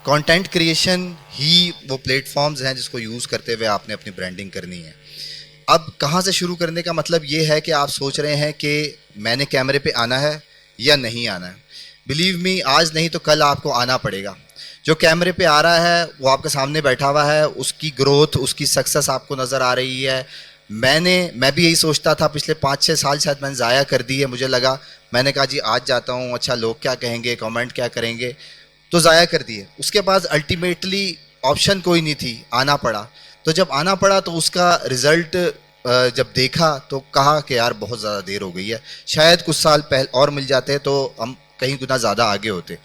Content creation ही वो platforms हैं जिसको यूज़ करते हुए आपने अपनी ब्रांडिंग करनी है। अब कहाँ से शुरू करने का मतलब ये है कि आप सोच रहे हैं कि मैंने कैमरे पे आना है या नहीं आना है। बिलीव मी, आज नहीं तो कल आपको आना पड़ेगा। जो कैमरे पे आ रहा है वो आपके सामने बैठा हुआ है, उसकी ग्रोथ, उसकी सक्सेस आपको नज़र आ रही है। मैं भी यही सोचता था, पिछले 5-6 साल शायद मैंने ज़ाया कर दी है। मुझे लगा, मैंने कहा जी आज जाता हूँ, अच्छा लोग क्या कहेंगे, कमेंट क्या करेंगे, तो ज़ाया कर दिए। उसके बाद अल्टीमेटली ऑप्शन कोई नहीं थी, आना पड़ा। तो जब आना पड़ा तो उसका रिज़ल्ट जब देखा तो कहा कि यार बहुत ज़्यादा देर हो गई है, शायद कुछ साल पहले और मिल जाते तो हम कहीं गुना ज़्यादा आगे होते।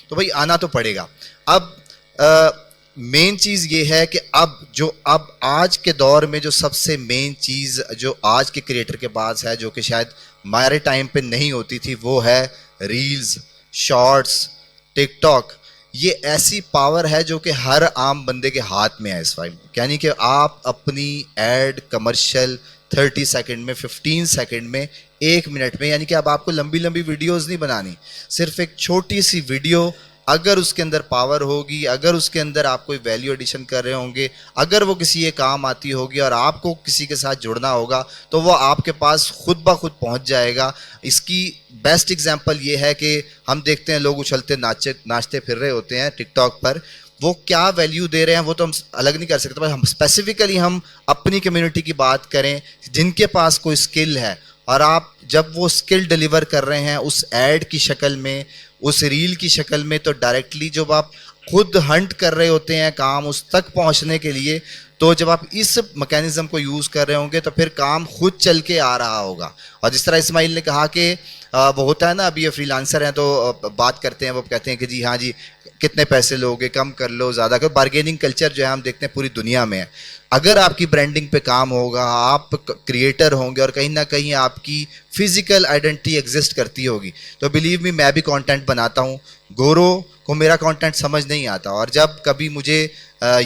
तो भाई आना तो पड़ेगा। अब मेन चीज़ ये है कि अब आज के दौर में जो सबसे मेन चीज़ जो आज के क्रिएटर के पास है, जो कि शायद हमारे टाइम पे नहीं होती थी, वो है रील्स, शॉर्ट्स, टिकटॉक। ये ऐसी पावर है जो कि हर आम बंदे के हाथ में है इस टाइम। यानी कि आप अपनी एड कमर्शियल 30 सेकंड में, 15 सेकंड में, 1 मिनट में, यानी कि अब आपको लंबी लंबी वीडियोस नहीं बनानी, सिर्फ एक छोटी सी वीडियो, अगर उसके अंदर पावर होगी, अगर उसके अंदर आप कोई वैल्यू एडिशन कर रहे होंगे, अगर वो किसी के काम आती होगी और आपको किसी के साथ जुड़ना होगा, तो वो आपके पास खुद ब खुद पहुंच जाएगा। इसकी बेस्ट एग्जांपल ये है कि हम देखते हैं लोग उछलते नाचते फिर रहे होते हैं टिकटॉक पर। वो क्या वैल्यू दे रहे हैं वो तो हम अलग नहीं कर सकते, पर हम स्पेसिफिकली हम अपनी कम्युनिटी की बात करें जिनके पास कोई स्किल है, और आप जब वो स्किल डिलीवर कर रहे हैं उस एड की शक्ल में, उस रील की शक्ल में, तो डायरेक्टली जब आप खुद हंट कर रहे होते हैं काम उस तक पहुंचने के लिए, तो जब आप इस मैकेनिज्म को यूज़ कर रहे होंगे तो फिर काम खुद चल के आ रहा होगा। और जिस तरह इस्माइल ने कहा कि वो होता है ना, अभी ये फ्रीलांसर हैं तो बात करते हैं, वो कहते हैं कि जी हाँ जी कितने पैसे लोगे, कम कर लो, ज़्यादा कर। बार्गेनिंग कल्चर जो है हम देखते हैं पूरी दुनिया में है। अगर आपकी ब्रांडिंग पे काम होगा, आप क्रिएटर होंगे और कहीं ना कहीं आपकी फिजिकल आइडेंटिटी एग्जिस्ट करती होगी, तो बिलीव मी, मैं भी कंटेंट बनाता हूँ। गोरो को मेरा कंटेंट समझ नहीं आता, और जब कभी मुझे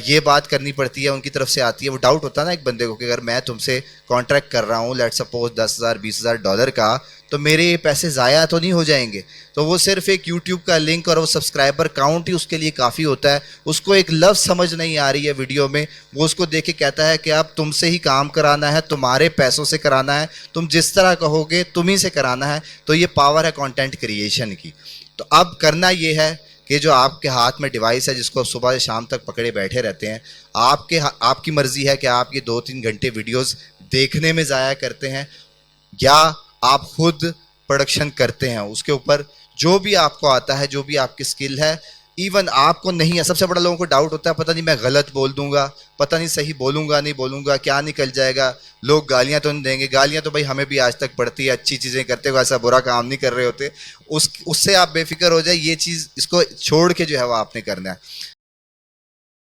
ये बात करनी पड़ती है, उनकी तरफ से आती है, वो डाउट होता है ना एक बंदे को कि अगर मैं तुमसे कॉन्ट्रैक्ट कर रहा हूँ, लेट्स सपोज $10,000-20,000 का, तो मेरे ये पैसे ज़ाया तो नहीं हो जाएंगे। तो वो सिर्फ एक यूट्यूब का लिंक और वो सब्सक्राइबर काउंट ही उसके लिए काफ़ी होता है। उसको एक लफ्ज़ समझ नहीं आ रही है वीडियो में, वो उसको देख के कहता है कि अब तुमसे ही काम कराना है, तुम्हारे पैसों से कराना है, तुम जिस तरह कहोगे तुम्ही से कराना है। तो ये पावर है कंटेंट क्रिएशन की। तो अब करना ये है कि जो आपके हाथ में डिवाइस है जिसको आप सुबह से शाम तक पकड़े बैठे रहते हैं, आपकी मर्ज़ी है कि आप ये 2-3 घंटे वीडियोस देखने में ज़ाया करते हैं या आप खुद प्रोडक्शन करते हैं। उसके ऊपर जो भी आपको आता है, जो भी आपकी स्किल है, इवन आपको नहीं है, सबसे बड़ा लोगों को डाउट होता है पता नहीं मैं गलत बोल दूंगा, पता नहीं सही बोलूंगा नहीं बोलूंगा, क्या निकल जाएगा, लोग गालियां तो नहीं देंगे। गालियां तो भाई हमें भी आज तक पड़ती है, अच्छी चीज़ें करते हुए ऐसा बुरा काम नहीं कर रहे होते। उससे आप बेफिक्र हो जाए, ये चीज़ इसको छोड़ के जो है वो आपने करना है।